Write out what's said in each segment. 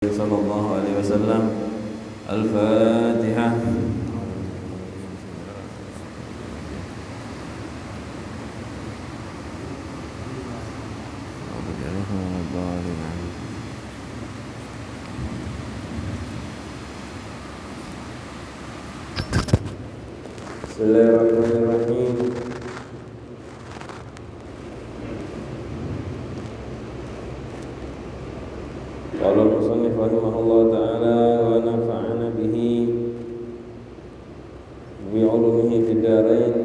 صلى الله عليه وسلم. الفاتحة. Bismillahirrahmanirrahim. Qala al-musannif rahimahullah ta'ala wa nafa'ana bihi bi 'ulumihi fid dharain.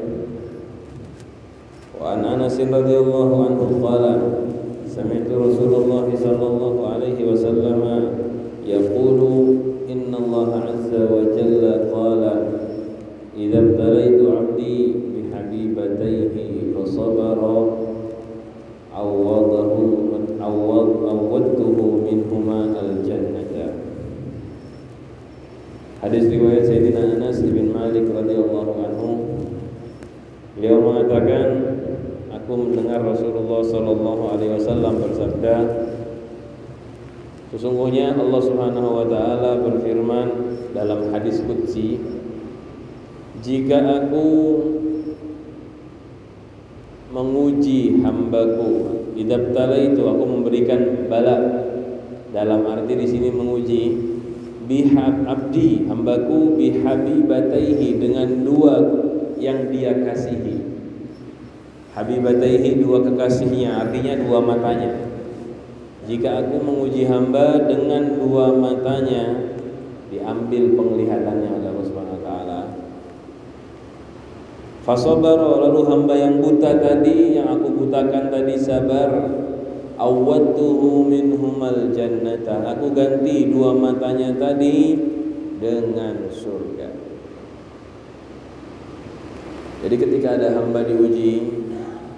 Wa an Anas radhiyallahu anhu qala sami'tu Rasulullah sallallahu alaihi wasallam yaqulu inna Allah 'azza wa jalla qala idza ibtalaitu 'abdi bi habibatayhi fa sabara awwadtuhu minhuma al-jannata. Hadis riwayat Sayyidina Anas bin Malik radhiyallahu anhu. Beliau mengatakan, aku mendengar Rasulullah sallallahu alaihi wasallam bersabda, sesungguhnya Allah Subhanahu wa taala berfirman dalam hadis qudsi, jika aku menguji hambaku, idabtala itu aku memberikan bala, dalam arti di sini menguji, bihab abdi hambaku bihabibataihi dengan dua yang dia kasihi. Habibataihi dua kekasihnya, artinya dua matanya. Jika aku menguji hamba dengan dua matanya, diambil penglihatannya oleh Allah Subhanahu wa taala. Fasabara, lalu hamba yang buta tadi, yang aku butakan tadi sabar, awwadtuhu minhumal jannata, aku ganti dua matanya tadi dengan surga. Jadi ketika ada hamba diuji,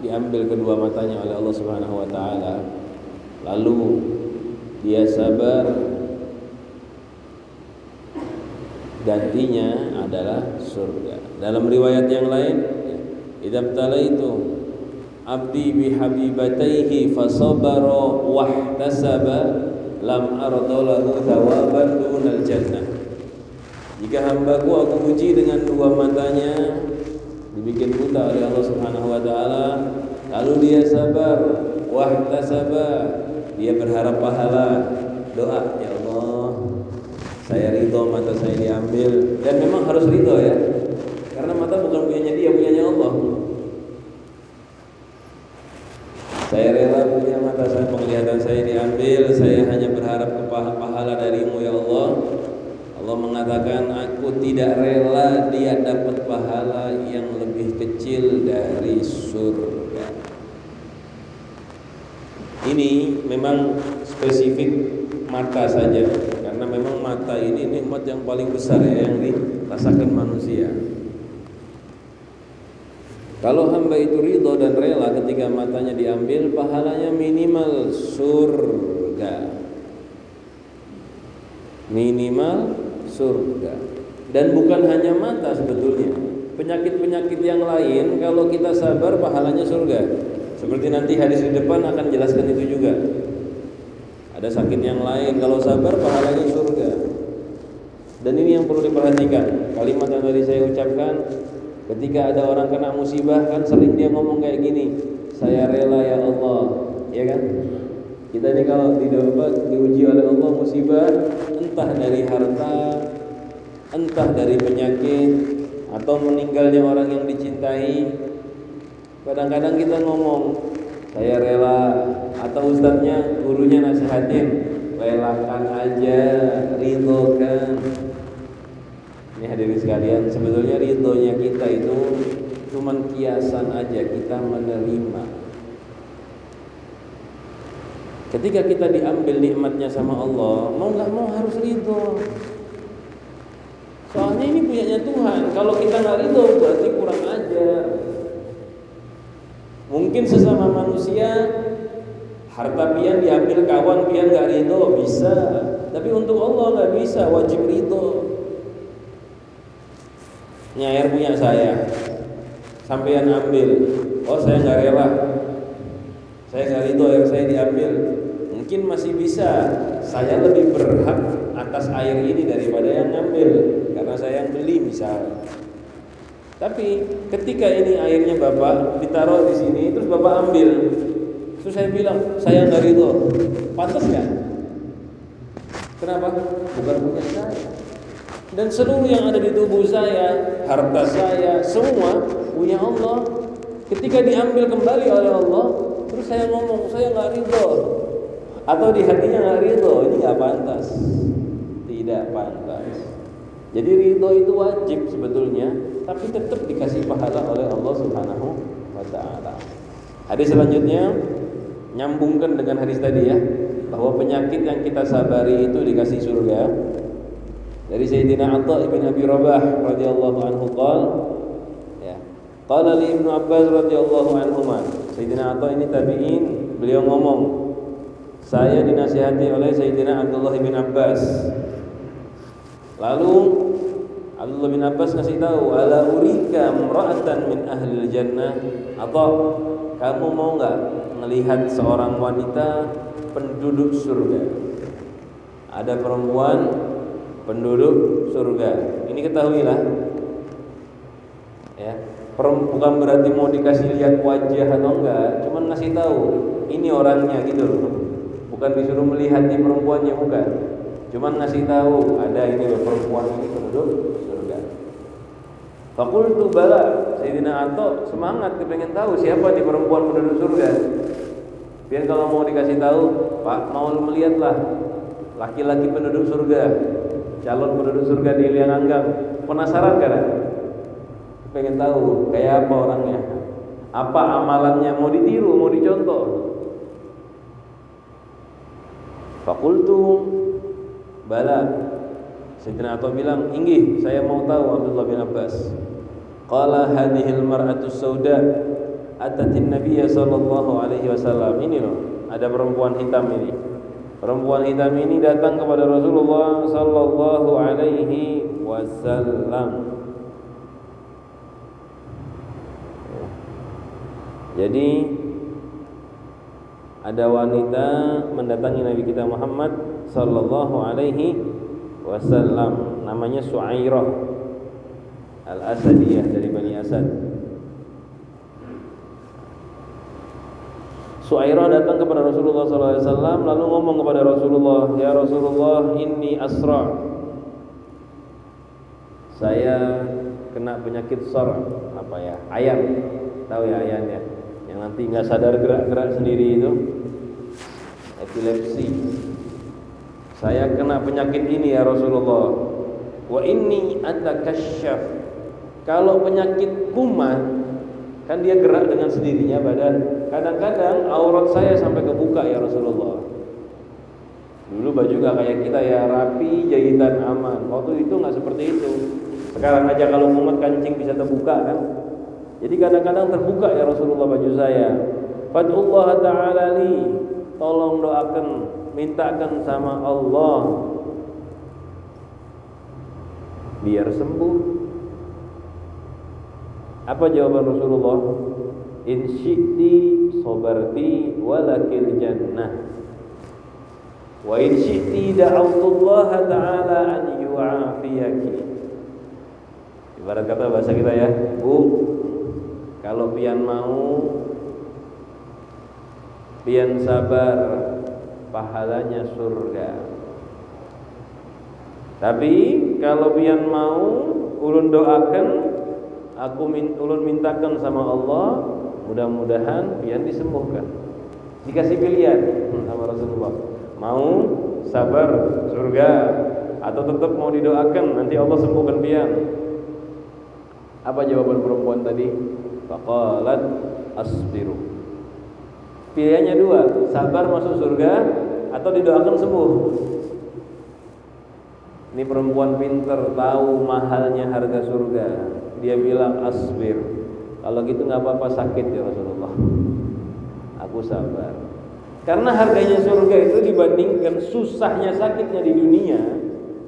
diambil kedua matanya oleh Allah Subhanahu wa taala, lalu dia sabar, gantinya adalah surga. Dalam riwayat yang lain, idabtalaitu abdi bihabibataihi fasabara wahtasaba lam ardalahu thawaban dunal jannah. Jika hambaku aku uji dengan dua matanya, dibikin buta oleh Allah Subhanahu wa taala, lalu dia sabar, wahtasaba, dia berharap pahala, doa, ya Allah, saya ridho mata saya diambil. Dan memang harus ridho ya, karena mata bukan punyanya dia, punyanya Allah. Saya rela punya mata saya, penglihatan saya diambil, saya hanya berharap pahala darimu ya Allah. Allah mengatakan, aku tidak rela dia dapat pahala yang lebih kecil dari surga. Ini memang spesifik mata saja, karena memang mata ini nikmat yang paling besar ya, yang dirasakan manusia. Kalau hamba itu ridho dan rela ketika matanya diambil, pahalanya minimal surga. Minimal surga. Dan bukan hanya mata sebetulnya, penyakit-penyakit yang lain kalau kita sabar pahalanya surga. Seperti nanti hadis di depan akan jelaskan itu juga. Ada sakit yang lain, kalau sabar pahalanya surga. Dan ini yang perlu diperhatikan. Kalimat yang tadi saya ucapkan, ketika ada orang kena musibah, kan sering dia ngomong kayak gini, saya rela ya Allah, ya kan? Kita ini kalau diuji oleh Allah musibah, entah dari harta, entah dari penyakit, atau meninggalnya orang yang dicintai, kadang-kadang kita ngomong, saya rela, atau ustadznya, gurunya nasihatin, relakan aja, ridhokan. Ini hadirin sekalian, sebetulnya ridhonya kita itu cuman kiasan aja, kita menerima. Ketika kita diambil nikmatnya sama Allah, mau nggak mau harus ridho. Soalnya ini punyanya Tuhan. Kalau kita nggak ridho berarti kurang ajar. Mungkin sesama manusia, harta pian diambil kawan pian nggak ridho bisa, tapi untuk Allah nggak bisa, wajib ridho. Nyair punya saya, sampean ambil, oh saya nggak rela, saya nggak ridho yang saya diambil. Mungkin masih bisa, saya lebih berhak atas air ini daripada yang ngambil karena saya yang beli misal. Tapi ketika ini airnya Bapak ditaruh di sini terus Bapak ambil, terus saya bilang saya nggak ridho, pantas nggak? Kenapa? Bukan punya saya. Dan seluruh yang ada di tubuh saya, harta saya, semua punya Allah. Ketika diambil kembali oleh Allah, terus saya ngomong saya nggak ridho, atau di hatinya nggak ridho, ini nggak pantas, tidak pantas. Jadi ridho itu wajib sebetulnya, tapi tetap dikasih pahala oleh Allah Subhanahu wa Ta'ala. Hadis selanjutnya nyambungkan dengan hadis tadi ya, bahwa penyakit yang kita sabari itu dikasih surga. Dari Sayyidina Atha ibn Abi Rabah radhiyallahu anhu ya. Qala li Ibnu Abbas radhiyallahu anhuma. Sayyidina Atha ini tabi'in, beliau ngomong, saya dinasihati oleh Sayyidina Abdullah bin Abbas. Lalu Abdullah bin Abbas ngasih tahu, ala urika imra'atan min ahlil jannah, atau kamu mau enggak melihat seorang wanita penduduk surga? Ada perempuan penduduk surga. Ini ketahuilah ya, bukan berarti mau dikasih lihat wajah atau enggak, cuman ngasih tahu ini orangnya gitu loh. Bukan disuruh melihat di perempuannya, bukan. Cuman ngasih tahu ada ini loh, perempuan ini penduduk surga. Faqultu bala. Sayyidina Atha semangat kepengen tahu siapa di perempuan penduduk surga. Biar kalau mau dikasih tahu, Pak, mau melihatlah laki-laki penduduk surga, calon penduduk surga di Liananggang. Penasaran kan? Pengen tahu kayak apa orangnya, apa amalannya, mau ditiru, mau dicontoh. Fakultu bala. Sayyidina Atha bilang, inggih, saya mau tahu Abdullah bin Abbas. Qala hadhil mar'atu sauda atatin nabiyya sallallahu alaihi wasallam. Ini loh, ada perempuan hitam ini. Perempuan hitam ini datang kepada Rasulullah sallallahu alaihi wasallam. Jadi ada wanita mendatangi Nabi kita Muhammad sallallahu alaihi wasallam, namanya Su'airah Al-Asadiyah dari Bani Asad. Su'airah datang kepada Rasulullah SAW lalu ngomong kepada Rasulullah, ya Rasulullah, inni asra', saya kena penyakit sor', apa ya, ayan, tahu ya ayan ya, yang nanti nggak sadar gerak-gerak sendiri itu, epilepsi. Saya kena penyakit ini ya Rasulullah. Wa inni atakasyaf. Kalau penyakit kumat kan dia gerak dengan sendirinya badan. Kadang-kadang aurat saya sampai kebuka ya Rasulullah. Dulu baju gak kayak kita ya, rapi, jahitan, aman. Waktu itu gak seperti itu. Sekarang aja kalau mumet kancing bisa terbuka kan. Jadi kadang-kadang terbuka ya Rasulullah baju saya. Fad'ullah ta'ala li, tolong doakan, mintakan sama Allah biar sembuh. Apa jawaban Rasulullah? In syi'ti sabarti walakil jannah wa in syi'ti da'autullaha ta'ala an yu'afiyaki. Ibarat kata bahasa kita ya, Bu, kalau pian mau, pian sabar, pahalanya surga. Tapi kalau pian mau, ulun doakan, ulun mintakan sama Allah, mudah-mudahan pian disembuhkan. Dikasih pilihan sama Rasulullah, mau sabar surga atau tetap mau didoakan nanti Allah sembuhkan pian. Apa jawaban perempuan tadi? Faqalat asbiru. Pilihannya dua, sabar masuk surga atau didoakan sembuh. Ini perempuan pinter, tahu mahalnya harga surga. Dia bilang asbir. Kalau gitu nggak apa-apa, sakit ya Rasulullah, aku sabar. Karena harganya surga itu dibandingkan susahnya sakitnya di dunia,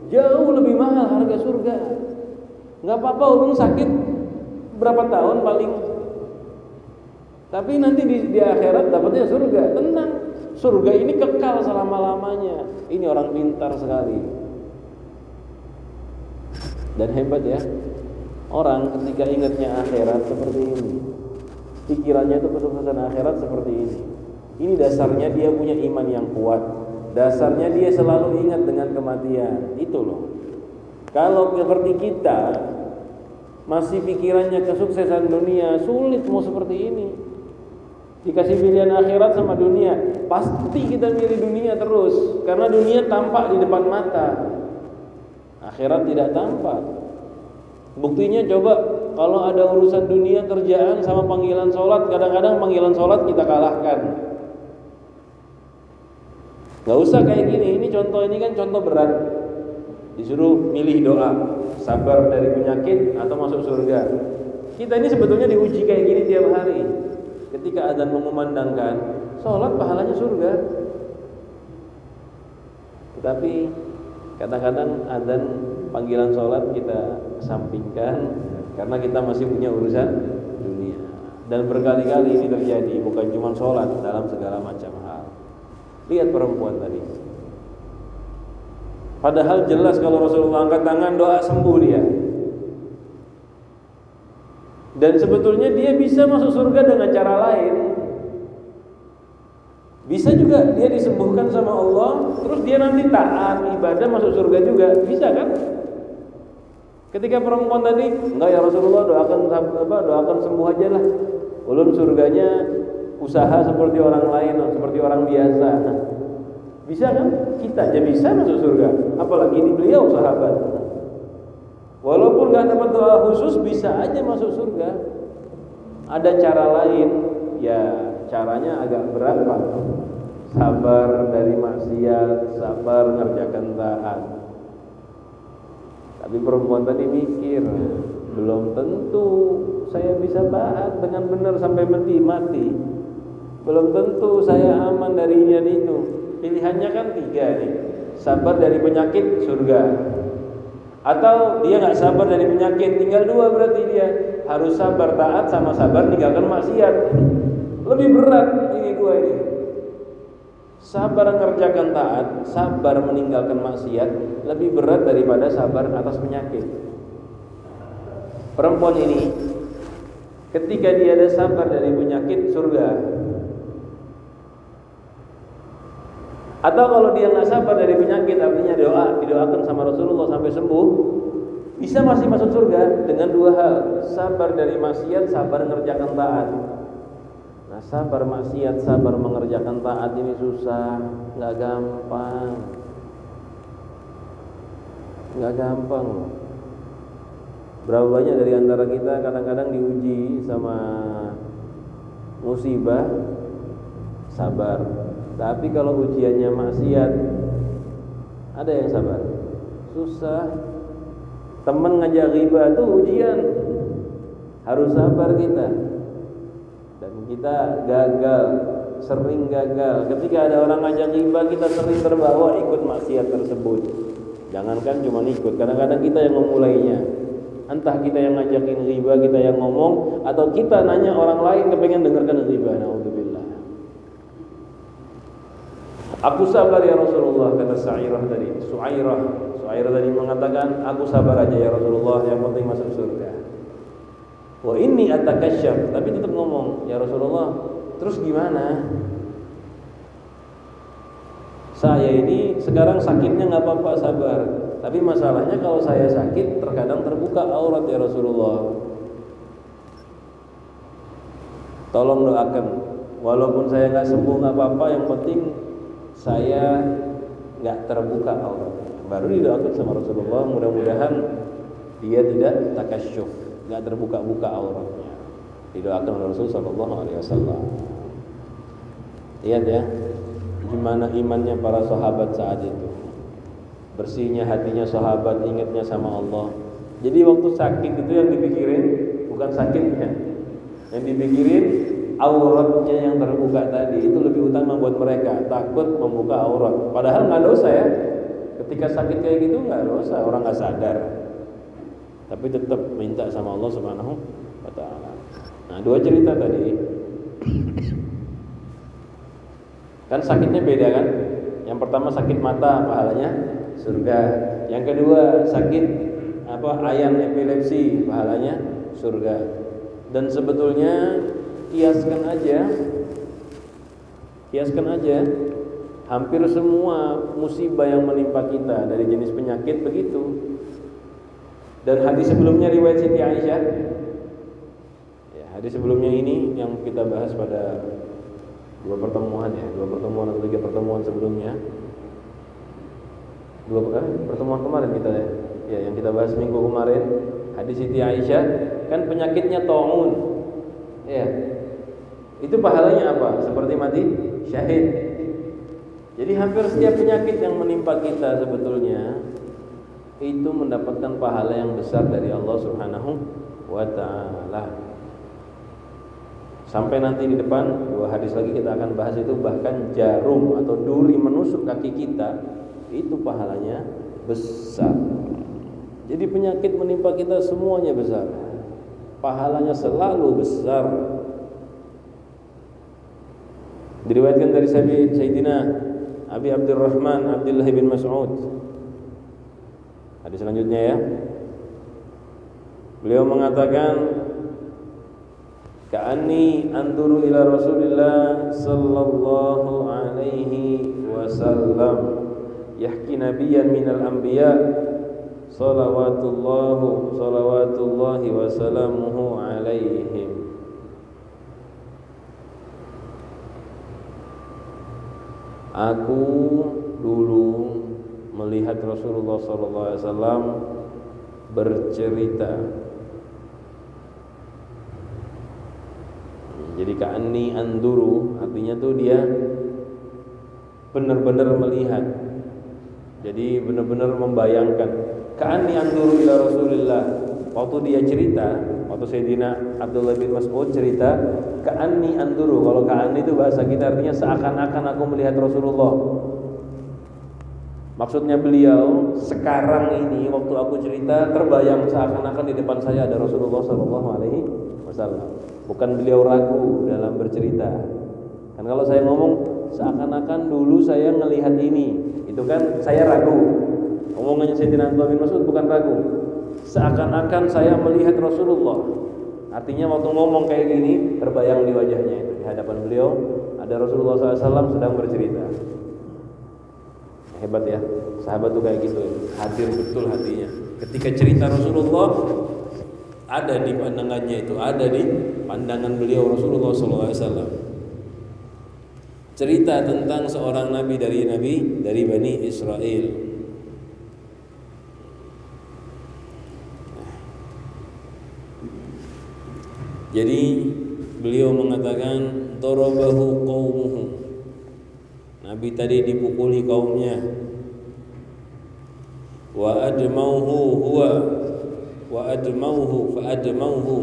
jauh lebih mahal harga surga. Nggak apa-apa ulun sakit berapa tahun paling Tapi nanti di akhirat dapatnya surga. Tenang, surga ini kekal selama-lamanya. Ini orang pintar sekali. Dan hebat ya, orang ketika ingatnya akhirat seperti ini, pikirannya itu kesuksesan akhirat seperti ini. Ini dasarnya dia punya iman yang kuat. Dasarnya dia selalu ingat dengan kematian. Itu loh. Kalau seperti kita masih pikirannya kesuksesan dunia, sulit mau seperti ini. Dikasih pilihan akhirat sama dunia, pasti kita milih dunia terus, karena dunia tampak di depan mata, akhirat tidak tampak. Buktinya coba kalau ada urusan dunia, kerjaan sama panggilan sholat, kadang-kadang panggilan sholat kita kalahkan. Gak usah kayak gini, ini kan contoh berat. Disuruh milih doa, sabar dari penyakit atau masuk surga. Kita ini sebetulnya diuji kayak gini tiap hari. Ketika adzan mengumandangkan, sholat pahalanya surga. Tetapi kadang-kadang adzan panggilan sholat kita sampingkan karena kita masih punya urusan dunia. Dan berkali-kali ini terjadi, bukan cuma sholat, dalam segala macam hal. Lihat perempuan tadi. Padahal jelas kalau Rasulullah angkat tangan doa sembuh dia. Dan sebetulnya dia bisa masuk surga dengan cara lain. Bisa juga dia disembuhkan sama Allah, terus dia nanti taat ibadah masuk surga juga, bisa kan? Ketika perempuan tadi, enggak ya Rasulullah, doakan sembuh aja lah. Ulun surganya usaha seperti orang lain, seperti orang biasa. Bisa kan? Kita aja bisa masuk surga, apalagi di beliau sahabat. Walaupun gak dapat doa khusus, bisa aja masuk surga. Ada cara lain, ya caranya agak berat Pak. Sabar dari maksiat, sabar ngerjakan taat. Tapi perempuan tadi mikir, belum tentu saya bisa taat dengan benar sampai mati. Belum tentu saya aman dari ini dan itu. Pilihannya kan 3 nih. Sabar dari penyakit, surga. Atau dia nggak sabar dari penyakit, tinggal 2 berarti dia harus sabar taat sama sabar meninggalkan maksiat. Lebih berat ini 2 ini. Sabar mengerjakan taat, sabar meninggalkan maksiat lebih berat daripada sabar atas penyakit. Perempuan ini ketika dia ada sabar dari penyakit, surga. Atau kalau dia nggak sabar dari penyakit, artinya didoakan sama Rasulullah sampai sembuh, bisa masih masuk surga dengan 2 hal, sabar dari maksiat, sabar mengerjakan taat. Nah, sabar maksiat, sabar mengerjakan taat ini susah, nggak gampang. Berapa banyak dari antara kita kadang-kadang diuji sama musibah, sabar. Tapi kalau ujiannya maksiat, ada yang sabar? Susah. Teman ngajak ghibah itu ujian, harus sabar kita. Dan kita gagal, sering gagal. Ketika ada orang ngajak ghibah, kita sering terbawa ikut maksiat tersebut. Jangankan cuma ikut, kadang-kadang kita yang memulainya. Entah kita yang ngajakin ghibah, kita yang ngomong, atau kita nanya orang lain kepengen dengarkan ghibah. Naudzubillah. Aku sabar ya Rasulullah, kata Su'airah tadi mengatakan, aku sabar aja ya Rasulullah, yang penting masuk surga. Wa inni atakasyaf, tapi tetap ngomong, ya Rasulullah, terus gimana? Saya ini sekarang sakitnya nggak apa-apa, sabar. Tapi masalahnya kalau saya sakit terkadang terbuka aurat ya Rasulullah. Tolong doakan, walaupun saya nggak sembuh nggak apa-apa, yang penting saya nggak terbuka aurat. Baru didoakan sama Rasulullah, mudah-mudahan dia tidak takasyuf, nggak terbuka-buka auratnya. Didoakan oleh Rasul sallallahu alaihi wasallam. Lihat ya, gimana imannya para sahabat saat itu. Bersihnya hatinya sahabat, ingatnya sama Allah. Jadi waktu sakit itu yang dipikirin bukan sakitnya, yang dipikirin auratnya yang terbuka tadi. Itu lebih utama buat mereka, takut membuka aurat. Padahal nggak dosa ya, ketika sakit kayak gitu nggak dosa, orang nggak sadar, tapi tetap minta sama Allah Subhanahu wa Ta'ala. Nah, 2 cerita tadi Kan sakitnya beda kan? Yang pertama sakit mata, pahalanya surga. Yang kedua sakit ayan epilepsi, pahalanya surga. Dan sebetulnya kiaskan aja hampir semua musibah yang menimpa kita dari jenis penyakit begitu. Dan hadis sebelumnya riwayat Siti Aisyah. Ya, hadis sebelumnya ini yang kita bahas pada dua pertemuan atau 3 pertemuan sebelumnya. Pertemuan kemarin kita yang kita bahas minggu kemarin, hadis Siti Aisyah kan penyakitnya taun. Ya. Itu pahalanya apa? Seperti mati syahid. Jadi hampir setiap penyakit yang menimpa kita sebetulnya itu mendapatkan pahala yang besar dari Allah Subhanahu wa taala. Sampai nanti di depan 2 hadis lagi kita akan bahas itu, bahkan jarum atau duri menusuk kaki kita itu pahalanya besar. Jadi penyakit menimpa kita semuanya besar, pahalanya selalu besar. Diriwayatkan dari Sayyidina Abi Abdurrahman Abdullah bin Mas'ud. Hadis selanjutnya ya. Beliau mengatakan, ka'anni anduru ila Rasulillah sallallahu alaihi wasallam yahki nabiyyan minal anbiya salawatullahi wa salamuhu alaihim. Aku dulu melihat Rasulullah sallallahu alaihi wasallam bercerita. Jadi ka'anni anduru artinya tuh dia benar-benar melihat. Jadi benar-benar membayangkan. Ka'anni anduru ila Rasulillah. Waktu dia cerita, waktu Sayyidina Abdullah bin Mas'ud cerita, ka'anni anduru. Kalau ka'anni itu bahasa kita artinya seakan-akan aku melihat Rasulullah. Maksudnya beliau sekarang ini waktu aku cerita terbayang seakan-akan di depan saya ada Rasulullah sallallahu alaihi wasallam. Bukan beliau ragu dalam bercerita. Kan kalau saya ngomong seakan-akan dulu saya ngelihat ini, itu kan saya ragu. Omongannya Sayyidina Abdullah bin Mas'ud bukan ragu. Seakan-akan saya melihat Rasulullah. Artinya waktu ngomong kayak gini terbayang di wajahnya itu, di hadapan beliau ada Rasulullah SAW sedang bercerita. Hebat ya, sahabat tuh kayak gitu, hadir betul hatinya. Ketika cerita Rasulullah ada di pandangannya itu, ada di pandangan beliau Rasulullah SAW. Cerita tentang seorang nabi dari Bani Israel. Jadi beliau mengatakan darabahu qaumuhu. Nabi tadi dipukuli kaumnya. Wa admauhu fa admauhu.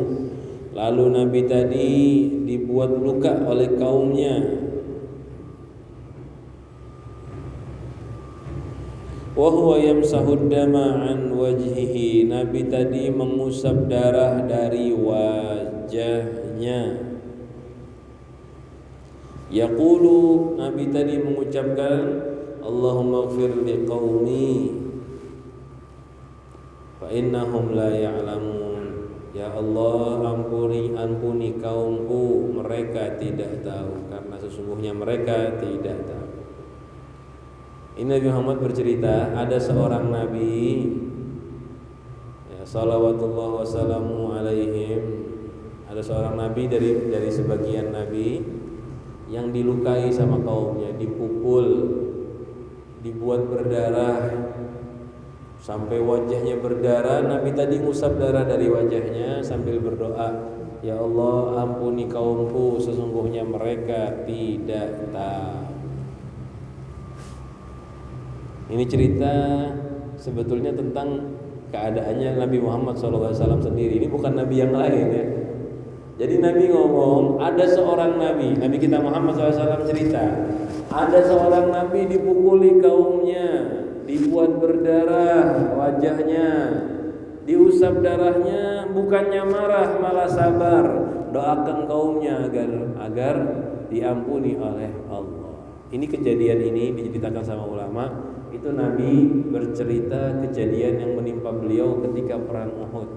Lalu Nabi tadi dibuat luka oleh kaumnya. Wa huwa yamsahu dama an wajhihi. Nabi tadi mengusap darah dari wajahnya. Yaqulu, Nabi tadi mengucapkan, Allahumma ighfir li qaumi fa innahum la ya'lamun. Ya Allah, ampuni kaumku, mereka tidak tahu, karena sesungguhnya mereka tidak tahu. Ini Nabi Muhammad bercerita, ada seorang nabi, ya, salawatullah wassalamu alaihim, ada seorang nabi dari sebagian nabi yang dilukai sama kaumnya, dipukul, dibuat berdarah sampai wajahnya berdarah. Nabi tadi ngusap darah dari wajahnya sambil berdoa, ya Allah, ampuni kaumku, sesungguhnya mereka tidak tahu. Ini cerita sebetulnya tentang keadaannya Nabi Muhammad SAW sendiri. Ini bukan nabi yang lain ya. Jadi Nabi ngomong, ada seorang nabi kita Muhammad SAW cerita, ada seorang nabi dipukuli kaumnya, dibuat berdarah wajahnya, diusap darahnya, bukannya marah malah sabar. doakan kaumnya agar diampuni oleh Allah. Ini kejadian ini diceritakan sama ulama. Itu Nabi bercerita kejadian yang menimpa beliau ketika perang Uhud.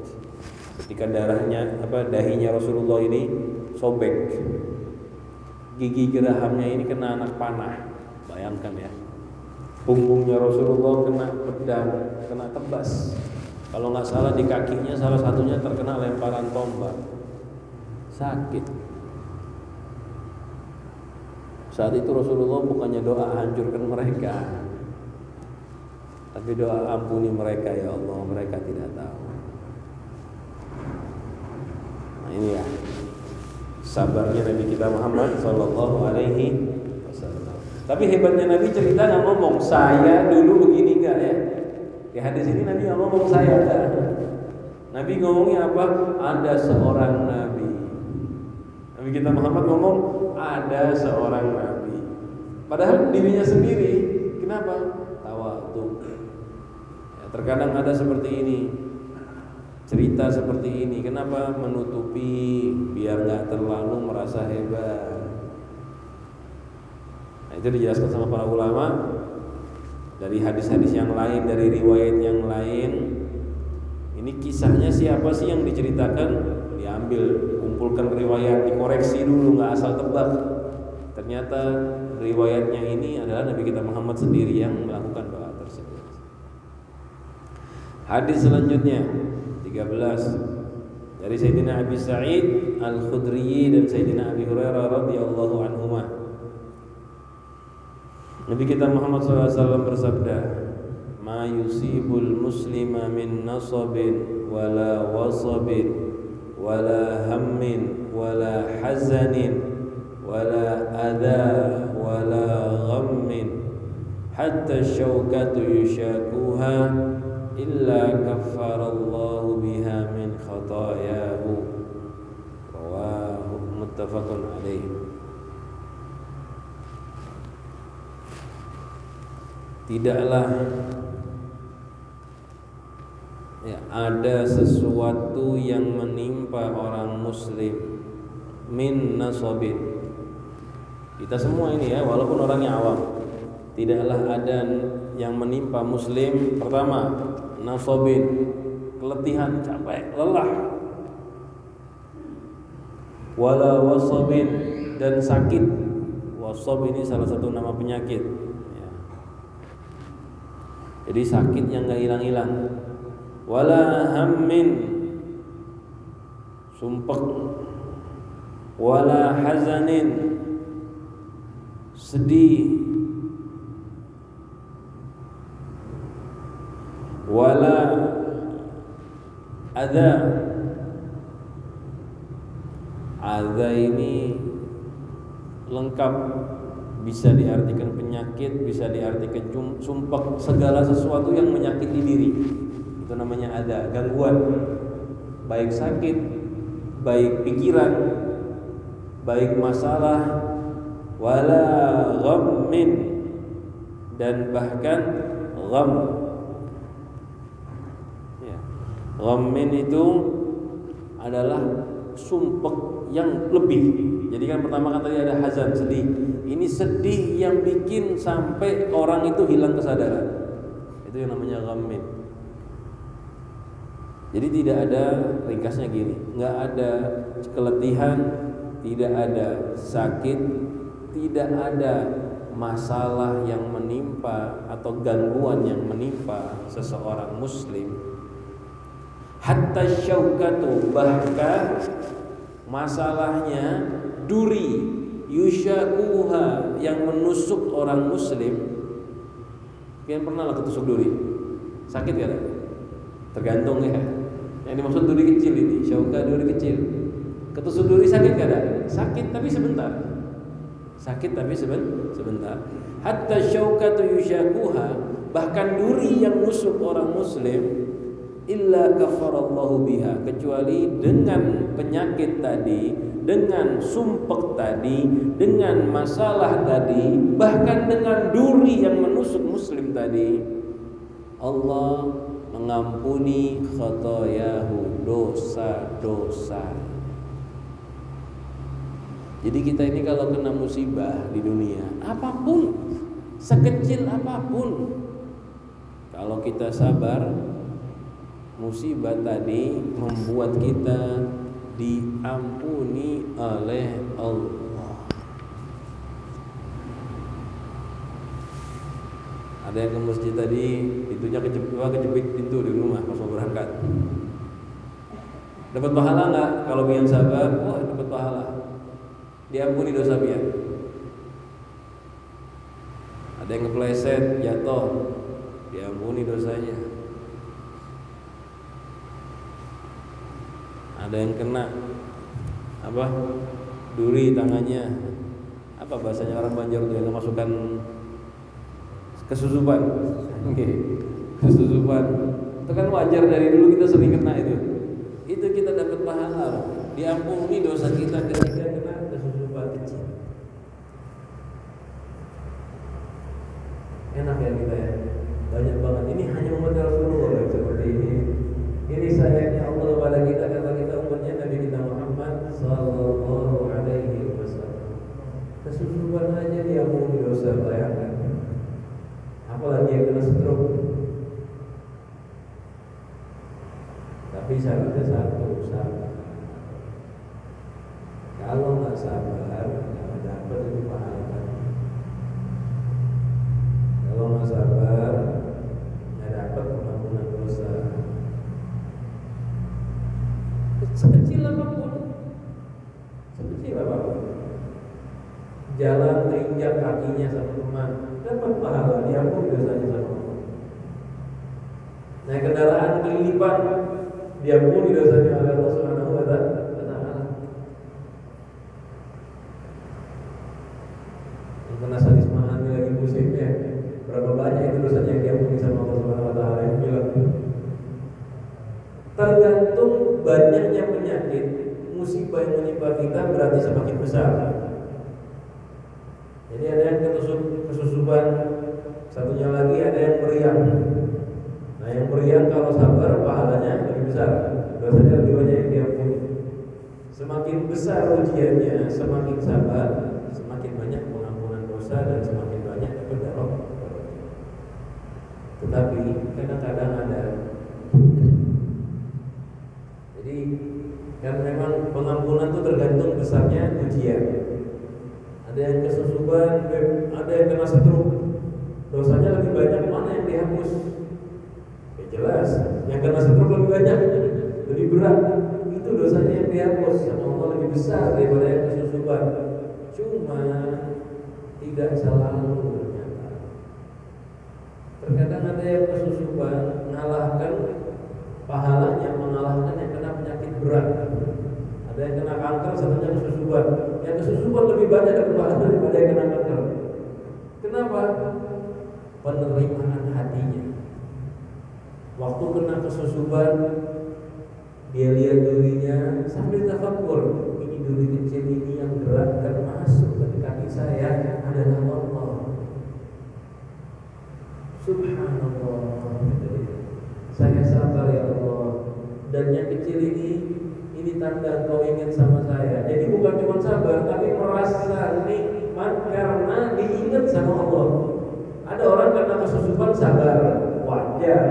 Ketika dahinya Rasulullah ini sobek, gigi gerahamnya ini kena anak panah. Bayangkan ya, punggungnya Rasulullah kena pedang, kena tebas. Kalau nggak salah di kakinya salah satunya terkena lemparan tombak. Sakit. Saat itu Rasulullah bukannya doa hancurkan mereka, tapi doa ampuni mereka ya Allah, mereka tidak tahu. Nah ini ya sabarnya Nabi kita Muhammad Sallallahu Alaihi Wasallam. Tapi hebatnya Nabi cerita nggak ngomong saya dulu begini enggak ya. Di hadis ini Nabi nggak ngomong saya enggak. Nabi ngomongnya apa? Ada seorang Nabi. Nabi kita Muhammad ngomong ada seorang Nabi. Padahal dirinya sendiri kenapa? Tawadhu. Ya, terkadang ada seperti ini. Cerita seperti ini, kenapa menutupi biar nggak terlalu merasa hebat. Nah, itu dijelaskan sama para ulama dari hadis-hadis yang lain, dari riwayat yang lain. Ini kisahnya siapa sih yang diceritakan? Diambil, kumpulkan riwayat, dikoreksi dulu, nggak asal tebak. Ternyata riwayatnya ini adalah Nabi kita Muhammad sendiri yang melakukan doa tersebut. Hadis selanjutnya 13 dari Sayyidina Abi Sa'id Al-Khudri dan Sayyidina Abi Hurairah radhiyallahu anhuma. Nabi kita Muhammad SAW bersabda, "Ma yusibul muslima min nasabin wala wasabin wala hammin wala hazanin wala adha wala ghammin hatta syaukatu yushakuha illa kaffarallahu biha min khatayahu." Rawahu muttafaqun alaih. Tidaklah ada sesuatu yang menimpa orang muslim min nasabin. Kita semua ini ya, walaupun orangnya awam, tidaklah ada yang menimpa muslim. Pertama, nasabin, keletihan, capek, lelah. Wala wasabin, dan sakit. Wasab ini salah satu nama penyakit ya. Jadi sakit yang gak hilang-hilang. Wala hammin, sumpek. Wala hazanin, sedih. Wala adha. Adha ini lengkap, bisa diartikan penyakit, bisa diartikan sumpek, segala sesuatu yang menyakiti diri. Itu namanya adha, gangguan. Baik sakit, baik pikiran, baik masalah. Wala ghammin, dan bahkan gham. Ghammin itu adalah sumpek yang lebih. Jadi kan pertama kan tadi ada hazan, sedih. Ini sedih yang bikin sampai orang itu hilang kesadaran. Itu yang namanya ghammin. Jadi tidak ada, ringkasnya gini, nggak ada keletihan, tidak ada sakit, tidak ada masalah yang menimpa atau gangguan yang menimpa seseorang muslim. Hatta syaukatu, bahkan masalahnya duri, yushakuha, yang menusuk orang muslim. Kalian pernah lah ketusuk duri? Sakit gak? Tergantung ya. Yang dimaksud duri kecil ini, syauka duri kecil. Ketusuk duri sakit gak? Sakit tapi sebentar. Sakit tapi sebentar. Hatta syaukatu yushakuha, bahkan duri yang nusuk orang muslim, illa kafarallahu biha, kecuali dengan penyakit tadi, dengan sumpek tadi, dengan masalah tadi, bahkan dengan duri yang menusuk muslim tadi, Allah mengampuni khotoyahu, dosa-dosa. Jadi kita ini kalau kena musibah di dunia, apapun, sekecil apapun, kalau kita sabar, musibah tadi membuat kita diampuni oleh Allah. Ada yang ke masjid tadi, pintunya kejepit pintu di rumah pas mau berangkat. Dapat pahala nggak? Kalau yang sabar, wah dapat pahala. Diampuni dosa dia. Ada yang kepleset, jatuh, diampuni dosanya. Ada yang kena duri tangannya, bahasanya orang Banjar tuh yang memasukkan kesusupan. Kesusupan itu kan wajar, dari dulu kita sering kena itu kita dapat pahala, diampuni dosa kita ketika kena kesusupan kecil. Enak ya kita ya, banyak banget. Ini hanya umat Rasulullah yang seperti ini. Ini sayangnya Allah kepada kita karena kita umatnya Nabi kita Muhammad sallallahu alaihi wasallam. Kesusupan aja diampuni dosa, bayangkan. Apalagi yang kena stroke. Tapi syaratnya satu, sabar. Kalau nggak sabar, nggak dapat itu pahala. Kalau nggak sabar, nggak dapat pengampunan dosa. Sekecil apapun, jalan terinjak kakinya sama teman, dapat pahala, diampuni dosanya sama Allah. Naik kendaraan kelilipan, diampuni dosanya oleh Allah Subhanahu wa Ta'ala. Yang kena sadis mahal lagi musimnya, berapa banyak itu dosanya yang diampuni sama Allah Subhanahu wa Ta'ala. Yang bilang tergantung banyaknya penyakit, musibah yang menimpa kita berarti semakin besar. Jadi ada yang kesusupan, satunya lagi ada yang meriang. Nah yang meriang kalau sabar pahalanya lebih besar, dosanya lebih banyak yang diampuni. Semakin besar ujiannya, semakin sabar, semakin banyak pengampunan dosa dan semakin banyak dapat. Tetapi kadang-kadang ada. Jadi kan memang pengampunan itu tergantung besarnya ujian. Ada yang kesusupan, ada yang kena stroke, dosanya lebih banyak, mana yang dihapus? Ya jelas, yang kena stroke lebih banyak, lebih berat, itu dosanya yang dihapus sama Allah lebih besar daripada yang kesusupan. Cuma tidak selalu ternyata. Terkadang ada yang kesusupan mengalahkan pahalanya, mengalahkan yang kena penyakit berat. Ada yang kena kanker, satunya kesusupan. Yang kesusupan lebih banyak dapat pahala daripada yang kena kanker. Kenapa? Penerimaan hatinya. Waktu kena kesusupan, dia lihat durinya sambil tafakkur. Ini duri kecil ini yang berat dan masuk ke kaki saya adalah Allah. Subhanallah. Saya sabar ya Allah. Dan yang kecil ini tanda Engkau ingin sama saya. Jadi bukan cuma sabar, tapi merasa nikmat karena diingat sama Allah. Ada orang karena kesusupan sabar, wajar.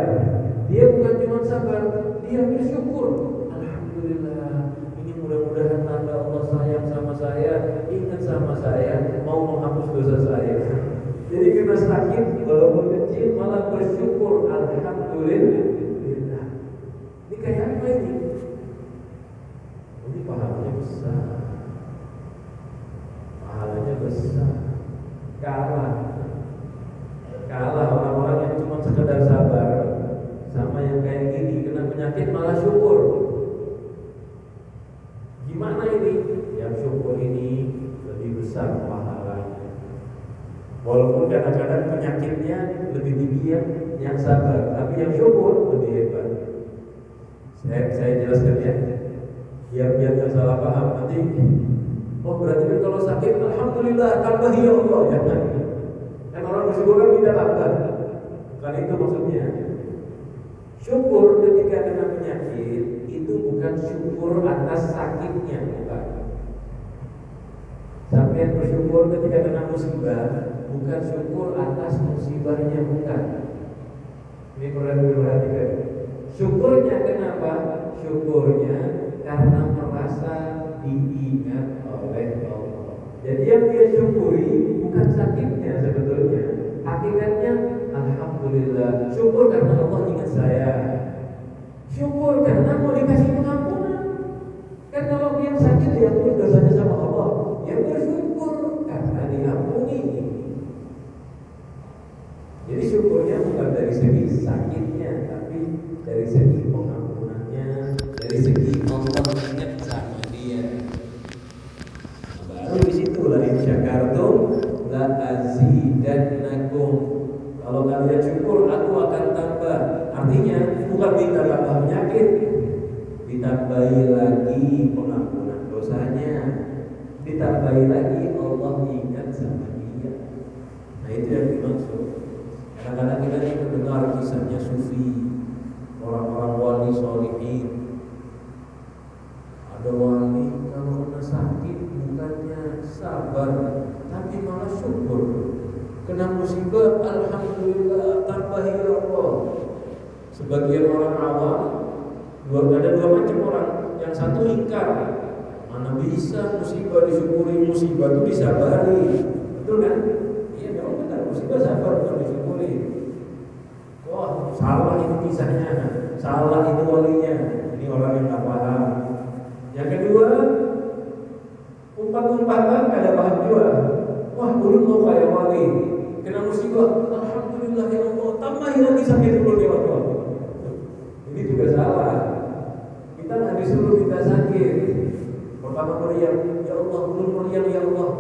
Dia bukan cuma sabar, dia bersyukur. Alhamdulillah, ini mudah-mudahan tanda Allah sayang sama saya, ingat sama saya, mau menghapus dosa saya. Jadi kita sakit, walaupun kecil malah bersyukur. Alhamdulillah. Ini kayak apa ini? Ini pahalanya besar. Pahalanya besar. Kalah orang-orang yang cuma sekedar sabar, sama yang kayak gini kena penyakit malah syukur. Gimana ini? Yang syukur ini lebih besar pahalanya. Walaupun kadang-kadang penyakitnya lebih tinggi yang sabar, tapi yang syukur lebih hebat. Saya jelaskan ya. Biar nggak salah paham nanti. Oh berarti kalau sakit alhamdulillah tambah ya Allah, jangan. Kan orang bersyukur kan minta tambah. Bukan itu maksudnya. Syukur ketika kena penyakit itu bukan syukur atas sakitnya, bukan. Artian bersyukur ketika kena musibah bukan syukur atas musibahnya, bukan. Ini perlu diperhatikan. Syukurnya kenapa? Syukurnya karena merasa diingat oleh Allah. Jadi yang dia syukuri bukan sakitnya sebetulnya. Hakikatnya alhamdulillah, syukur karena Allah ingat saya. Syukur karena mau dikasih pengampunan. Kan kalau yang sakit diampuni dosanya sama Allah, ya bersyukur karena diampuni. Jadi syukurnya bukan dari segi sakitnya, tapi dari segi pengampunannya, dari segi Allah ingat sama dia. Baru di situ la in syakartum la azidannakum. Kalau kalian syukur, aku akan tambah. Artinya bukan minta tambah penyakit, ditambahi lagi pengampunan dosanya, ditambahi lagi Allah ingat sama dia. Nah itu yang dimaksud. Kadang-kadang kita ini mendengar kisahnya sufi, orang-orang wali sholihin. Ada wali kalau kena sakit bukannya sabar, tapi malah syukur. Kena musibah, alhamdulillah, tambahi Allah. Sebagian orang awam, ada dua macam orang. Yang satu ingkar, mana bisa musibah disyukuri, musibah itu disabari, betul kan? Iya memang benar, musibah sabar bukan disyukuri. Wah salah itu kisahnya, salah itu walinya. Ini orang yang tak paham. Yang kedua, umpat-umpatan ada bahan jua. Wah belum mau kayak wali, kena musibah, alhamdulillah ya Allah, tambahin lagi sakit dulu ya Allah. Ini juga salah. Kita nggak disuruh kita sakit. Pertama meriang, ya Allah, belum meriang ya Allah.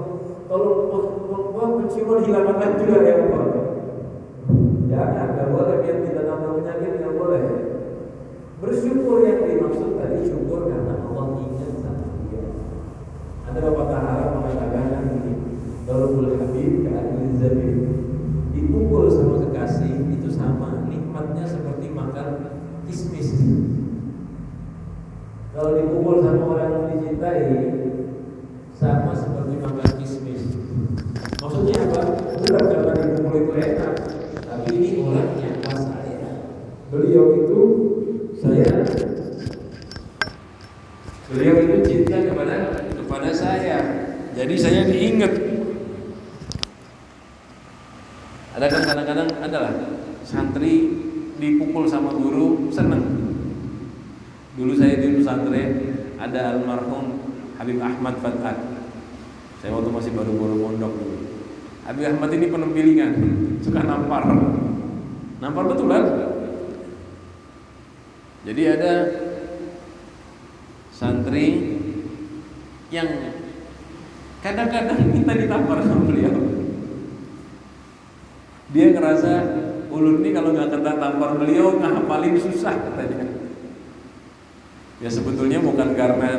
Tolong penciuman hilangkan juga ya Allah. Jangan, nggak boleh biar tidak tambah penyakit, nggak boleh. Bersyukur yang dimaksud tadi syukur karena Allah ingat sama dia. Ada pepatah Arab mengatakan ini, Darul Habib ka'adil zabib. Dipukul sama kekasih itu sama nikmatnya seperti makan kismis. Kalau dipukul sama orang yang dicintai sama seperti makan kismis. Maksudnya apa? Bukan karena dipukul itu enak, tapi ini orangnya pas saya. Beliau itu cinta kepada saya. Jadi saya diingat. Ada kan kadang-kadang adalah santri dipukul sama guru senang. Dulu saya di pesantren ada almarhum Habib Ahmad Fathat. Saya waktu masih baru-baru mondok dulu. Habib Ahmad ini penempilingan, suka nampar betulan. Jadi ada santri yang kadang-kadang minta ditampar sama beliau. Dia ngerasa ulun ini kalau nggak kena tampar beliau ngapalin susah katanya. Ya sebetulnya bukan karena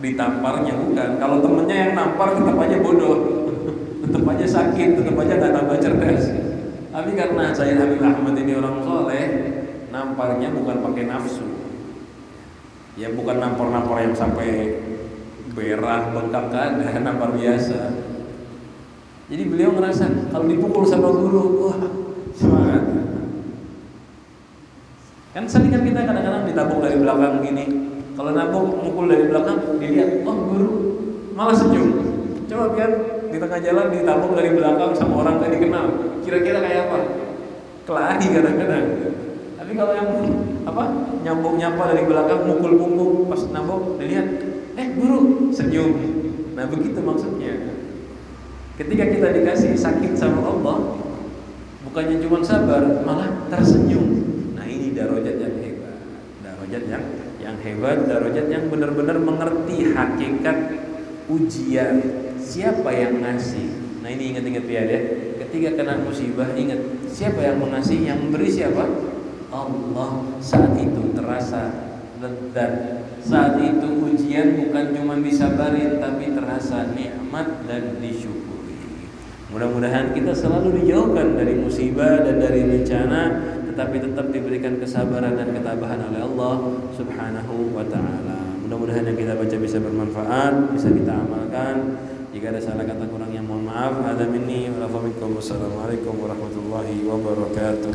ditamparnya, bukan. Kalau temennya yang nampar tetap aja bodoh, tetap aja sakit, tetap aja nggak tambah cerdas. Tapi karena saya Habib Ahmad ini orang soleh, namparnya bukan pakai nafsu. Ya bukan nampar-nampar yang sampai berah, bengkak, kan, nampar biasa. Jadi beliau ngerasa kalau dipukul sama guru, wah semangat. Kan sering kan kita kadang-kadang ditabuk dari belakang gini. Kalau nabuk mukul dari belakang, dilihat, oh guru malah senyum. Coba biar di tengah jalan ditabuk dari belakang sama orang gak dikenal, kira-kira kayak apa? Kelari kadang-kadang. Tapi kalau yang nyambung nyapa dari belakang, mukul punggung pas nabuk, dilihat, guru senyum. Nah begitu maksudnya. Ketika kita dikasih sakit sama Allah, bukannya cuma sabar, malah tersenyum. Nah ini darajat yang hebat, darajat yang benar-benar mengerti hakikat ujian. Siapa yang ngasih? Nah ini ingat-ingat ya. Ketika kena musibah, ingat siapa yang mengasih, yang memberi siapa? Allah. Saat itu terasa lezat. Saat itu ujian bukan cuma disabarin, tapi terasa nikmat dan disyukuri. Mudah-mudahan kita selalu dijauhkan dari musibah dan dari bencana, tetapi tetap diberikan kesabaran dan ketabahan oleh Allah Subhanahu wa ta'ala. Mudah-mudahan yang kita baca bisa bermanfaat, bisa kita amalkan. Jika ada salah kata kurang yang mohon maaf. Hadza minni wa lakum minkum. Wassalamualaikum warahmatullahi wabarakatuh.